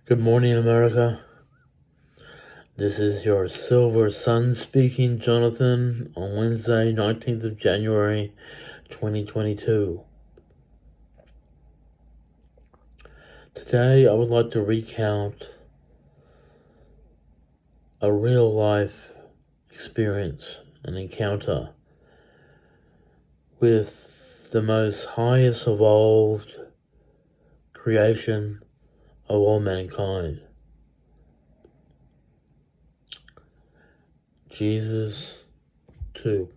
Good morning, America. This is your Silver Sun speaking, Jonathon, on Wednesday, 19th of January, 2022. Today, I would like to recount a real-life experience, an encounter with the most highest evolved creation of all mankind. Jesus, too.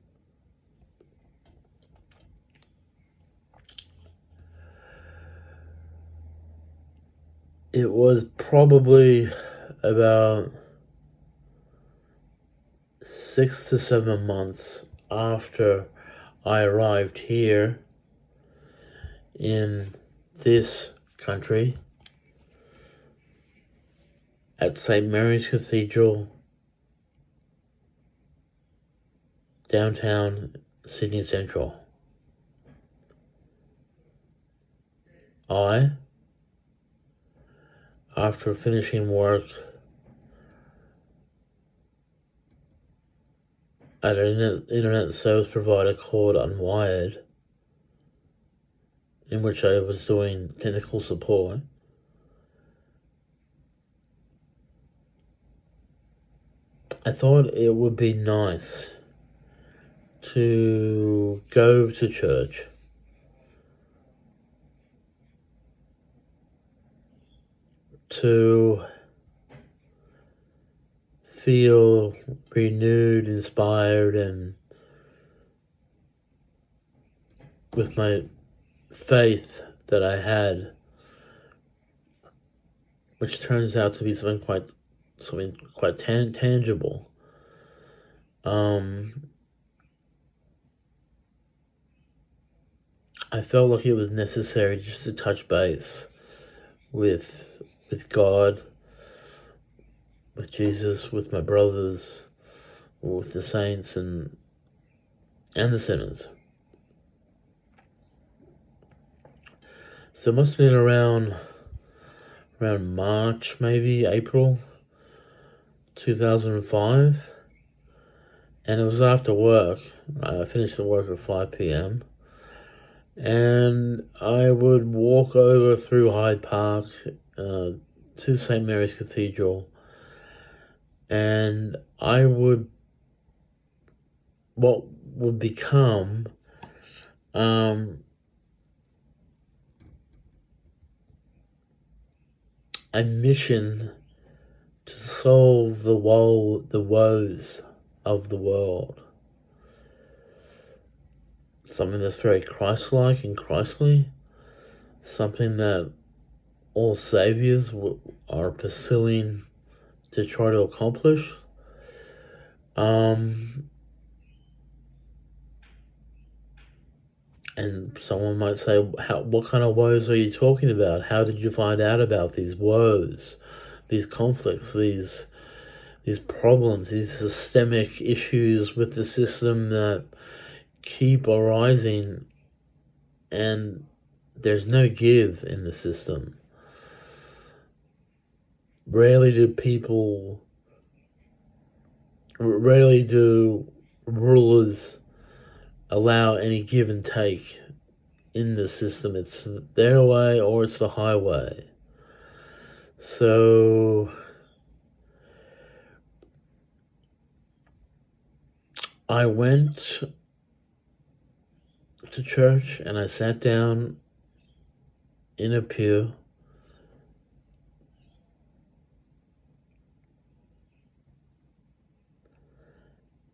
It was probably about 6 to 7 months after I arrived here in this country at St. Mary's Cathedral, downtown Sydney Central. I, after finishing work at an internet service provider called Unwired, in which I was doing technical support, I thought it would be nice to go to church, to feel renewed, inspired, and with my faith that I had, which turns out to be something quite tangible. I felt like it was necessary just to touch base with God, with Jesus, with my brothers, with the saints and the sinners. So it must have been around March, maybe April 2005, and it was after work. I finished the work at 5 p.m. and I would walk over through Hyde Park to St. Mary's Cathedral, and what would become a mission to solve the woes of the world. Something that's very Christ-like and Christly. Something that all saviors are pursuing to try to accomplish. And someone might say, what kind of woes are you talking about? How did you find out about these woes, these conflicts, these problems, these systemic issues with the system that keep arising, and there's no give in the system? Rarely do rulers allow any give and take in the system. It's their way or it's the highway. So I went to church and I sat down in a pew,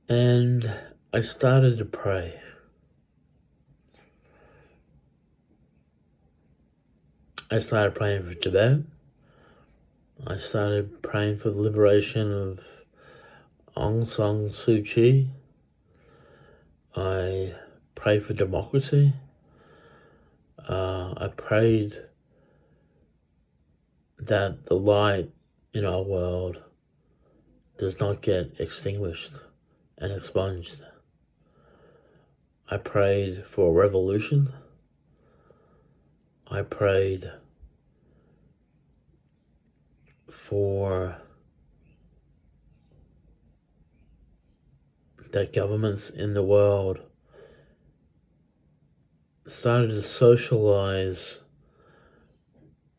and I started to pray. I started praying for Tibet. I started praying for the liberation of Aung San Suu Kyi. I prayed for democracy. I prayed that the light in our world does not get extinguished and expunged. I prayed for a revolution. I prayed for that governments in the world started to socialize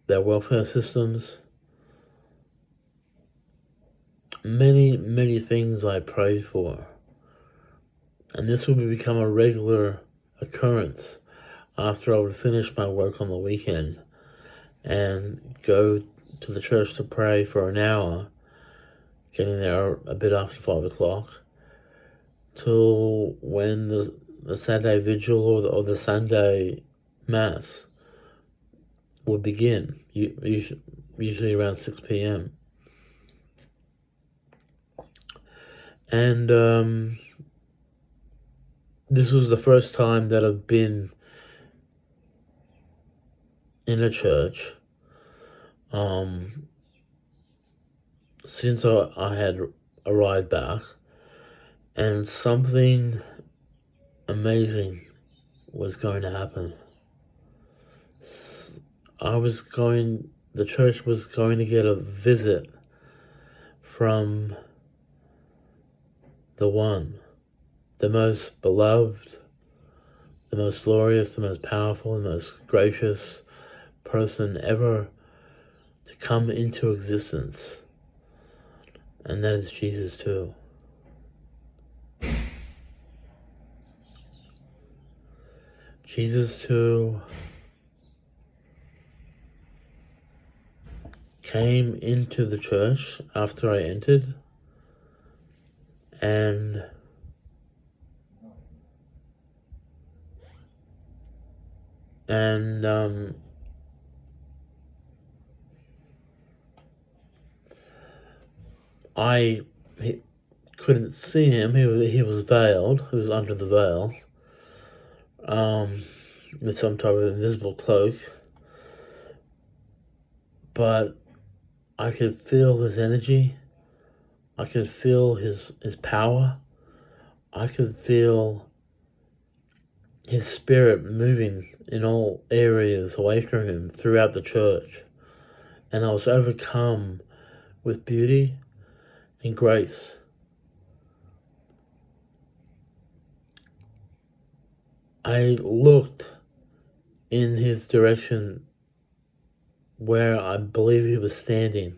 their welfare systems. Many things I prayed for. And this would become a regular occurrence after I would finish my work on the weekend and go to the church to pray for an hour, getting there a bit after 5 o'clock, till when the Saturday vigil or the Sunday Mass would begin, usually around 6 p.m. And this was the first time that I've been in a church since I had arrived back, and something amazing was going to happen. The church was going to get a visit from the one, the most beloved, the most glorious, the most powerful, the most gracious person ever to come into existence. And that is Jesus too. Jesus too came into the church after I entered, and I couldn't see him. He was veiled. He was under the veil, with some type of invisible cloak. But I could feel his energy. I could feel his power. I could feel his spirit moving in all areas away from him throughout the church. And I was overcome with beauty and grace. I looked in his direction where I believe he was standing,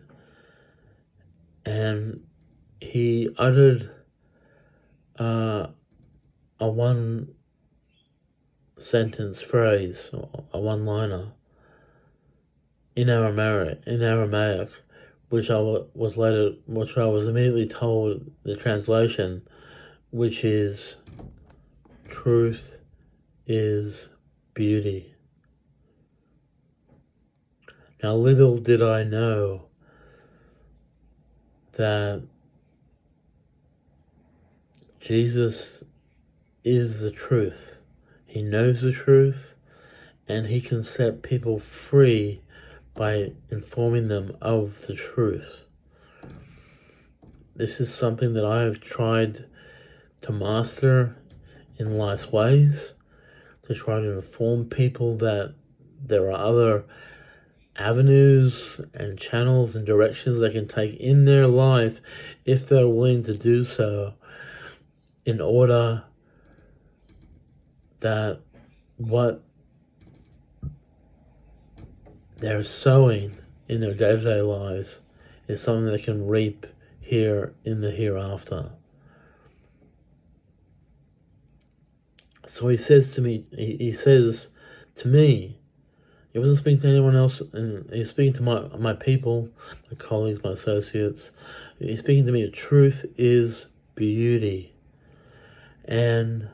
and he uttered a one sentence phrase, a one-liner in Aramaic, which I was immediately told the translation, which is, truth is beauty. Now, little did I know that Jesus is the truth. He knows the truth, and he can set people free by informing them of the truth. This is something that I have tried to master in life's ways, to try to inform people that there are other avenues and channels and directions they can take in their life if they're willing to do so, in order that what they're sowing in their day-to-day lives is something they can reap here in the hereafter. So he says to me, he wasn't speaking to anyone else, and he's speaking to my people, my colleagues, my associates. He's speaking to me, truth is beauty. And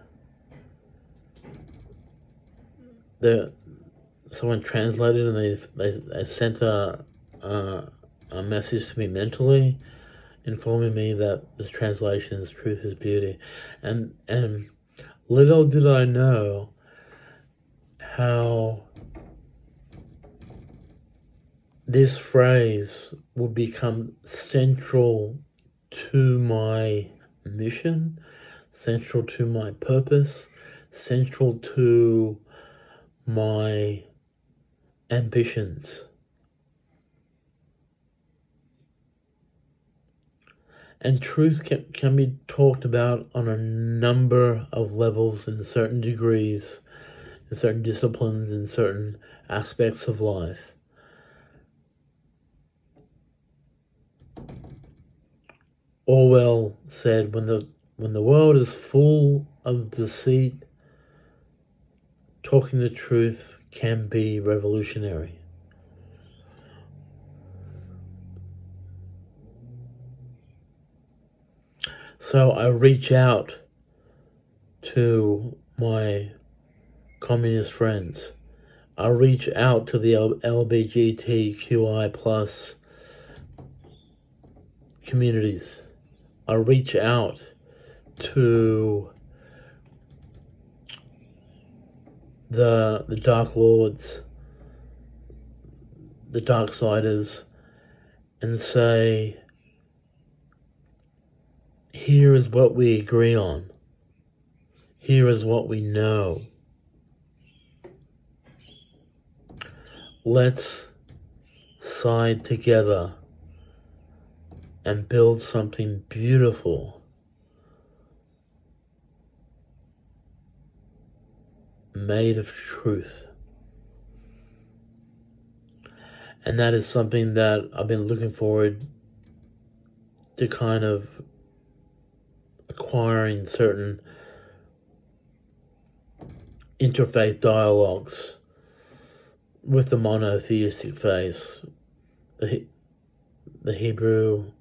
someone translated, and they sent a message to me mentally, informing me that this translation is truth is beauty. And little did I know how this phrase would become central to my mission, central to my purpose, central to my ambitions. And truth can be talked about on a number of levels, in certain degrees, in certain disciplines, in certain aspects of life. Orwell said, when the world is full of deceit, talking the truth can be revolutionary. So I reach out to my communist friends. I reach out to the LGBTQI plus communities. I reach out to the Dark Lords, the Darksiders, and say, here is what we agree on. Here is what we know. Let's side together and build something beautiful, made of truth. And that is something that I've been looking forward to kind of acquiring certain interfaith dialogues with the monotheistic faiths, the Hebrew,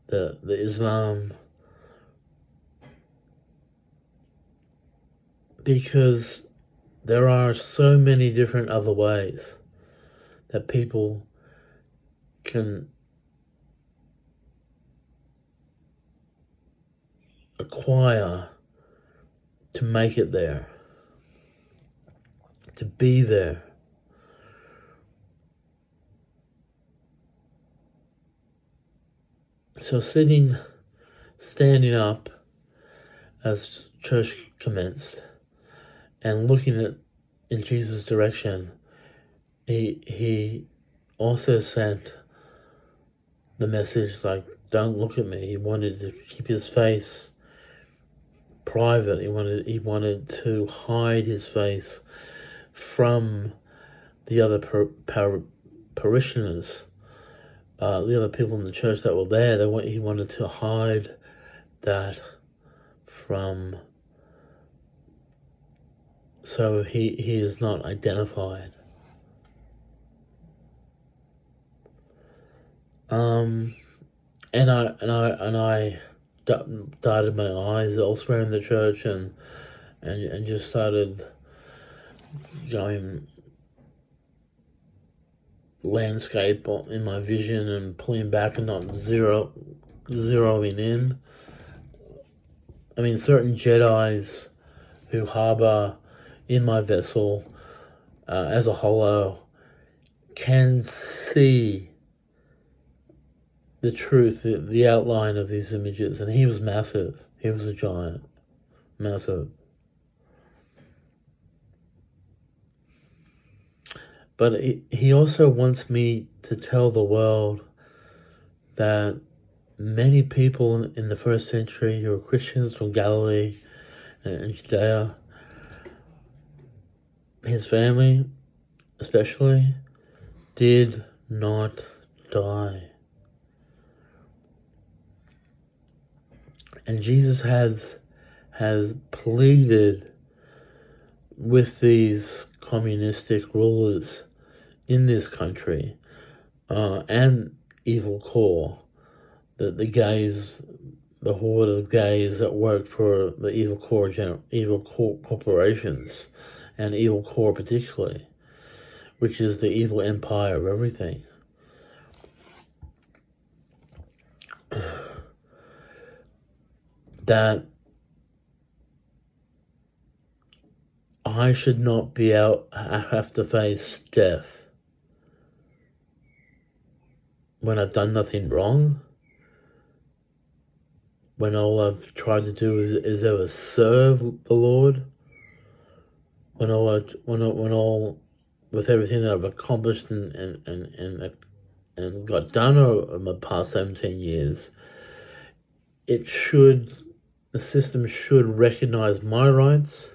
the Islam, because there are so many different other ways that people can acquire to make it there, to be there. So standing up as church commenced and looking in Jesus' direction, he also sent the message like, don't look at me. He wanted to keep his face private. He wanted to hide his face from the other parishioners, the other people in the church that were there. He wanted to hide that from, so he is not identified. And I darted my eyes elsewhere in the church and just started going landscape in my vision and pulling back and not zeroing in. I mean, certain Jedis who harbor in my vessel as a hollow can see the truth, the outline of these images. And he was massive. He was a giant. Massive. But he also wants me to tell the world that many people in the first century who were Christians from Galilee and Judea, his family especially, did not die. And Jesus has pleaded with these communistic rulers in this country and evil core, the gays, the horde of gays that worked for the evil core corporations, and evil core particularly, which is the evil empire of everything. That I should not have to face death when I've done nothing wrong, when all I've tried to do is ever serve the Lord, when all with everything that I've accomplished and got done over my past 17 years the system should recognize my rights,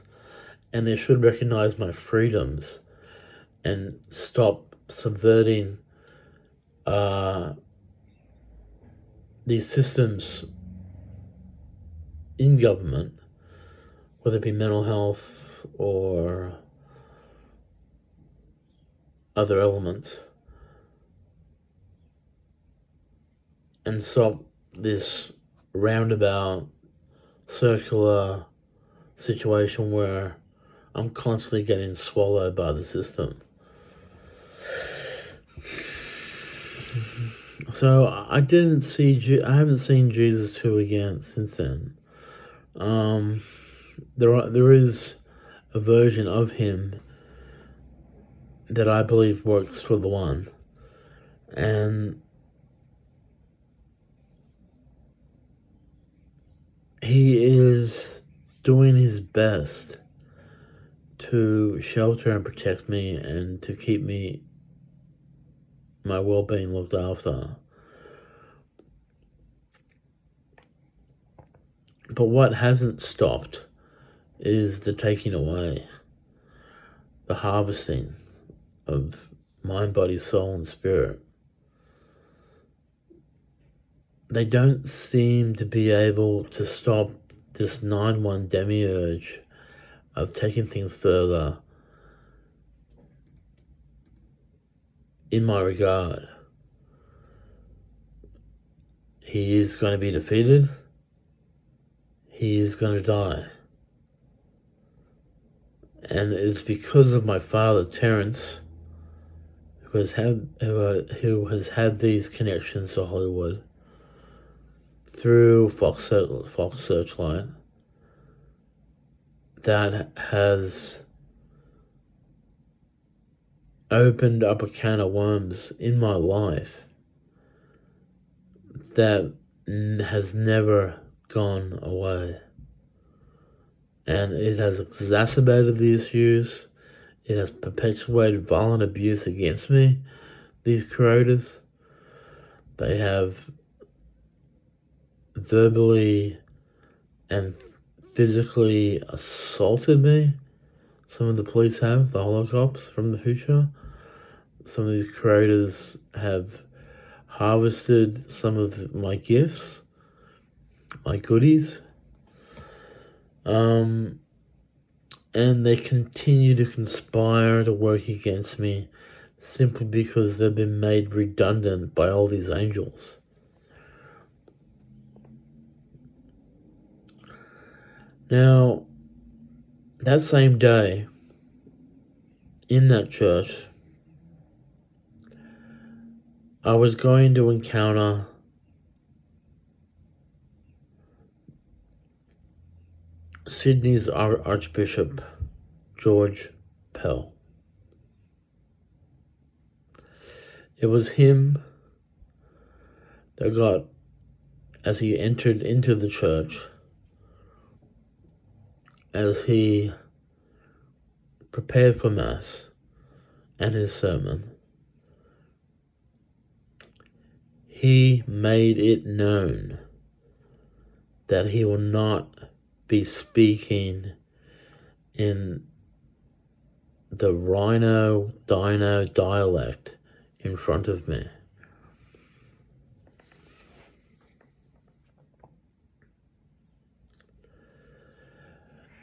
and they should recognize my freedoms and stop subverting these systems in government, whether it be mental health or other elements, and stop this roundabout, circular situation where I'm constantly getting swallowed by the system. So I haven't seen Jesus 2 again since then. There is a version of him that I believe works for the one, and he is doing his best to shelter and protect me and to keep my well-being looked after. But what hasn't stopped is the taking away, the harvesting of mind, body, soul, and spirit. They don't seem to be able to stop this 9-1 demiurge of taking things further in my regard. He is going to be defeated. He is going to die. And it's because of my father, Terence, who has had these connections to Hollywood through Fox Searchlight, that has opened up a can of worms in my life that has never gone away. And it has exacerbated the issues. It has perpetuated violent abuse against me. These creators, they have verbally and physically assaulted me. Some of the police have, the holocops from the future. Some of these creators have harvested some of my gifts, my goodies. And they continue to conspire to work against me simply because they've been made redundant by all these angels. Now, that same day, in that church, I was going to encounter Sydney's Archbishop, George Pell. It was him that got, as he entered into the church, as he prepared for Mass and his sermon, he made it known that he will not be speaking in the Rhino-Dino dialect in front of me.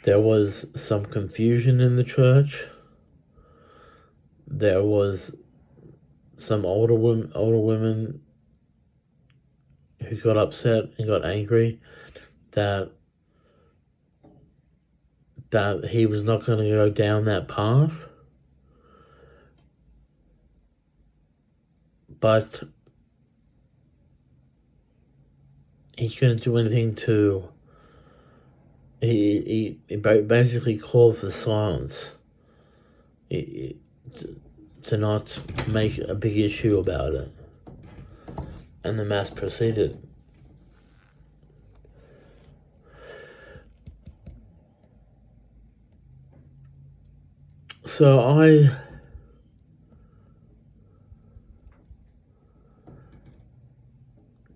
There was some confusion in the church. There was some older women who got upset and got angry that he was not going to go down that path. But he couldn't do anything to... He basically called for silence. To not make a big issue about it. And the Mass proceeded. So I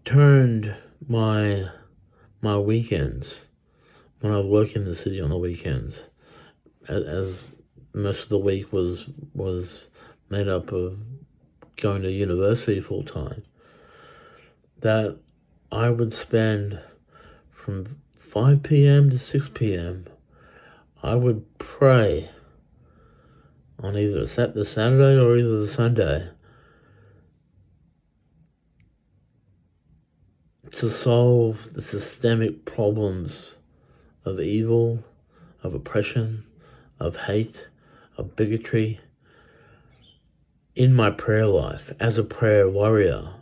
turned my my weekends when I work in the city on the weekends, as most of the week was made up of going to university full time, that I would spend from 5 p.m. to 6 p.m. I would pray on either the Saturday or either the Sunday to solve the systemic problems of evil, of oppression, of hate, of bigotry in my prayer life as a prayer warrior,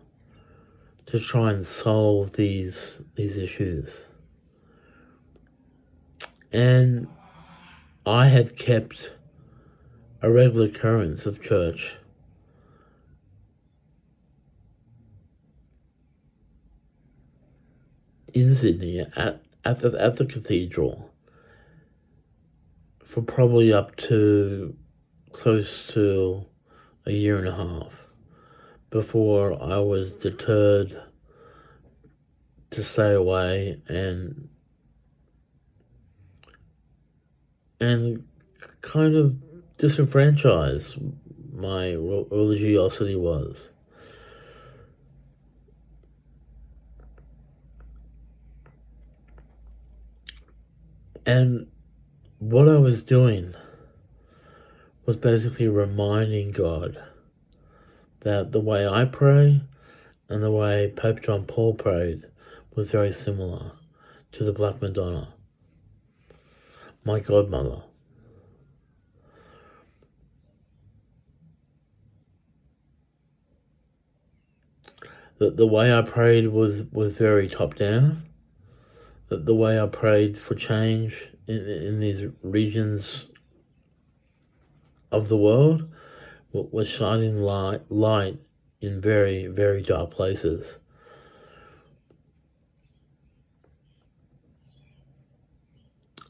to try and solve these issues. And I had kept a regular occurrence of church in Sydney at the Cathedral for probably up to close to a year and a half before I was deterred to stay away and kind of disenfranchised my religiosity was. And what I was doing was basically reminding God that the way I pray and the way Pope John Paul prayed was very similar to the Black Madonna, my godmother. The way I prayed was very top down. The way I prayed for change in these regions of the world was shining light in very, very dark places.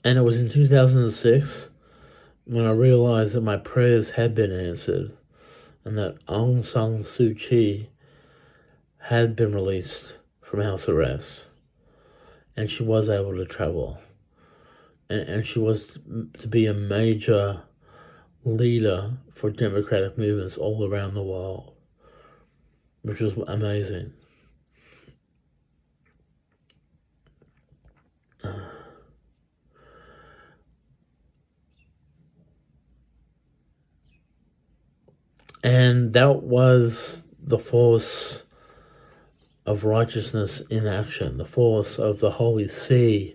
And it was in 2006 when I realized that my prayers had been answered and that Aung San Suu Kyi had been released from house arrest, and she was able to travel, and she was to be a major leader for democratic movements all around the world, which was amazing. And that was the force of righteousness in action, the force of the Holy See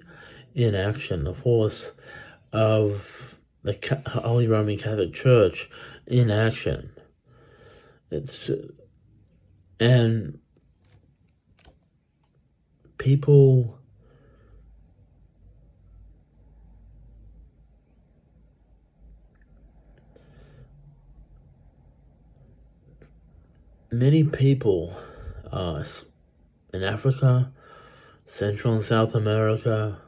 in action, the force of the Holy Roman Catholic Church in action. And people many people in Africa, Central and South America,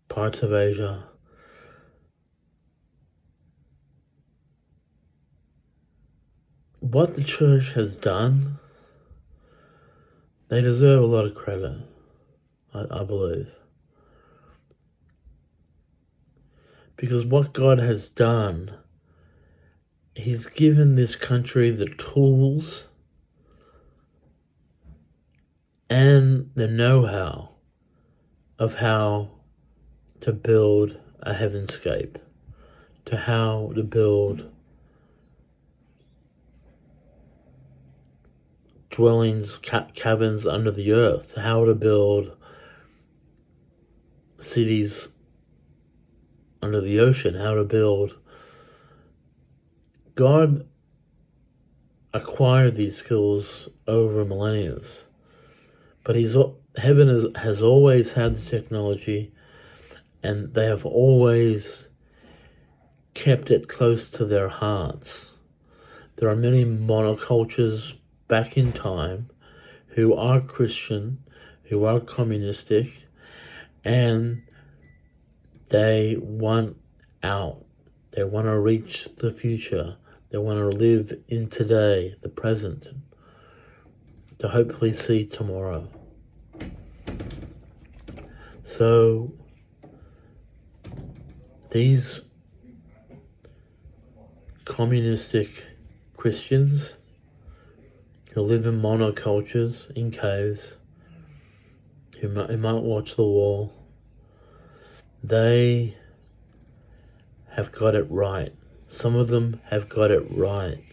parts of Asia, what the church has done, they deserve a lot of credit, I believe. Because what God has done, He's given this country the tools and the know-how of how to build a heavenscape, to how to build dwellings, cabins under the earth, how to build cities under the ocean, how to build. God acquired these skills over millennia, but heaven has always had the technology, and they have always kept it close to their hearts. There are many monocultures back in time who are Christian, who are communistic, and they want out. They want to reach the future. They want to live in today, the present. to hopefully see tomorrow. So these communistic Christians who live in monocultures, in caves, who might watch the wall, they have got it right. Some of them have got it right.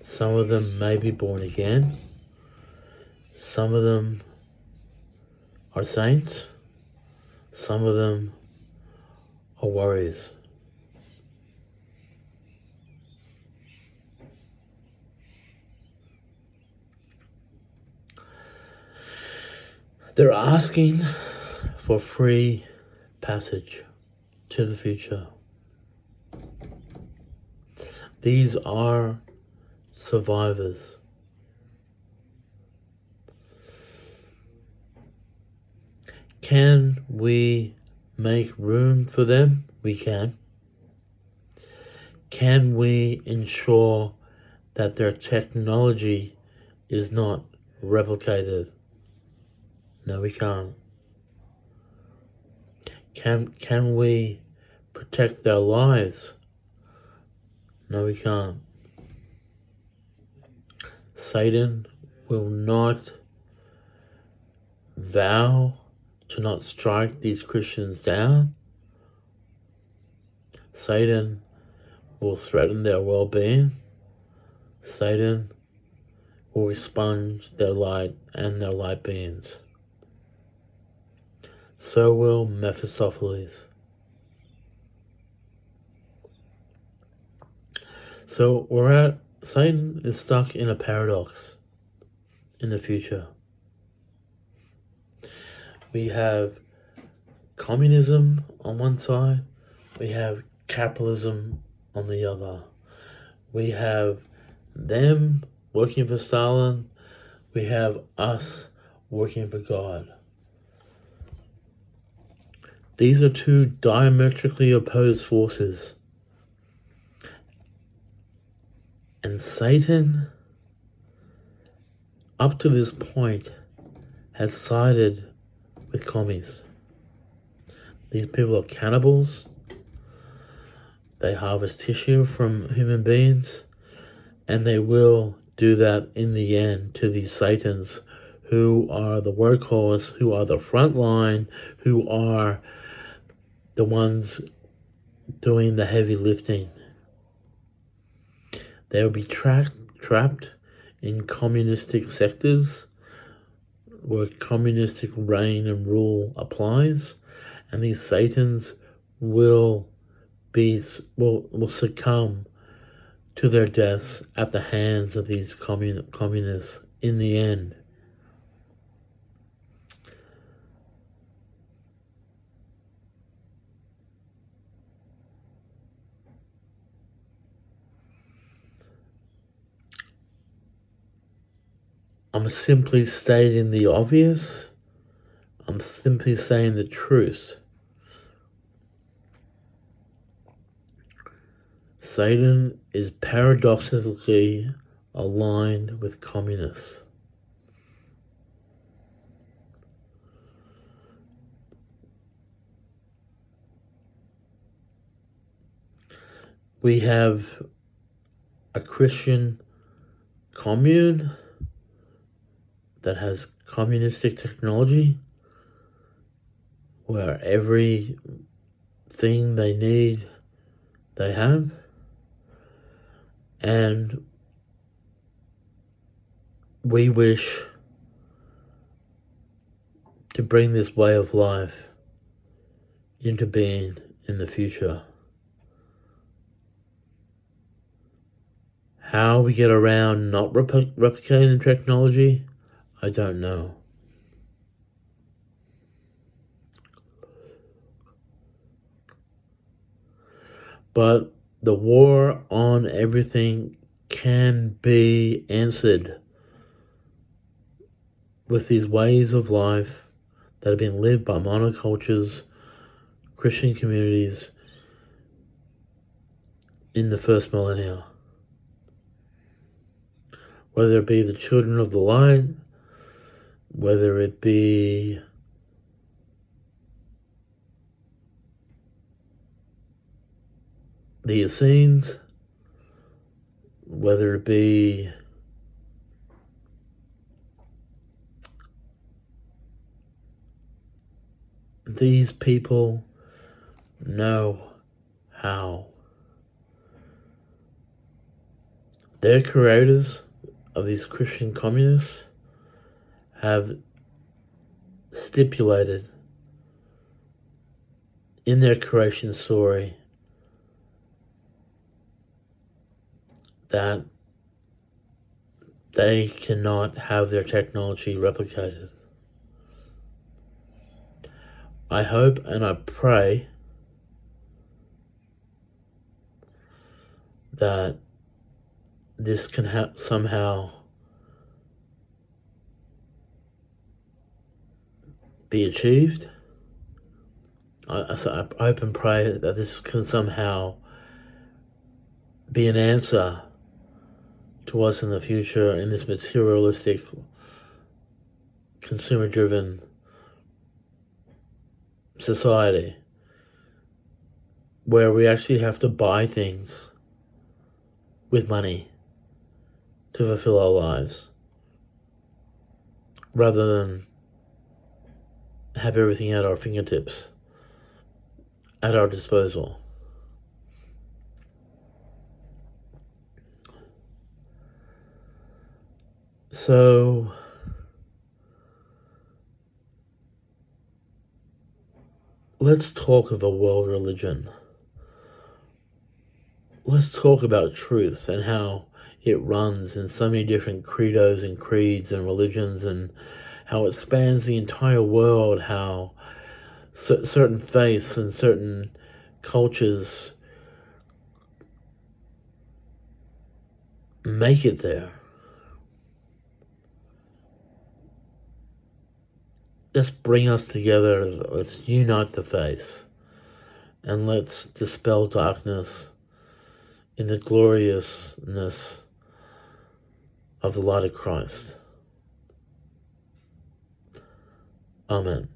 Some of them may be born again. Some of them are saints. Some of them are warriors. They're asking for free passage to the future. These are survivors. Can we make room for them? We can. Can we ensure that their technology is not replicated? No, we can't. Can we protect their lives? No, we can't. Satan will not vow to not strike these Christians down. Satan will threaten their well-being. Satan will expunge their light and their light beings. So will Mephistopheles. So Satan is stuck in a paradox in the future. We have communism on one side, we have capitalism on the other. We have them working for Stalin, we have us working for God. These are two diametrically opposed forces. And Satan, up to this point, has sided with commies. These people are cannibals. They harvest tissue from human beings, and they will do that in the end to these Satans who are the workhorse, who are the front line, who are the ones doing the heavy lifting. They will be trapped in communistic sectors where communistic reign and rule applies, and these Satans will succumb to their deaths at the hands of these communists in the end. I'm simply stating the obvious. I'm simply saying the truth. Satan is paradoxically aligned with communists. We have a Christian commune that has communistic technology where everything they need they have, and we wish to bring this way of life into being in the future. How we get around not replicating the technology, I don't know. But the war on everything can be answered with these ways of life that have been lived by monocultures, Christian communities in the first millennia. whether it be the children of the light, whether it be the Essenes, whether it be these people know how. Their creators of these Christian communists have stipulated in their creation story that they cannot have their technology replicated. I hope and I pray that this can somehow be achieved. I hope and pray that this can somehow be an answer to us in the future in this materialistic, consumer-driven society where we actually have to buy things with money to fulfill our lives rather than have everything at our fingertips, at our disposal. So let's talk of a world religion. Let's talk about truth and how it runs in so many different credos and creeds and religions, and how it spans the entire world, how certain faiths and certain cultures make it there. Let's bring us together, let's unite the faith, and let's dispel darkness in the gloriousness of the light of Christ. Amen.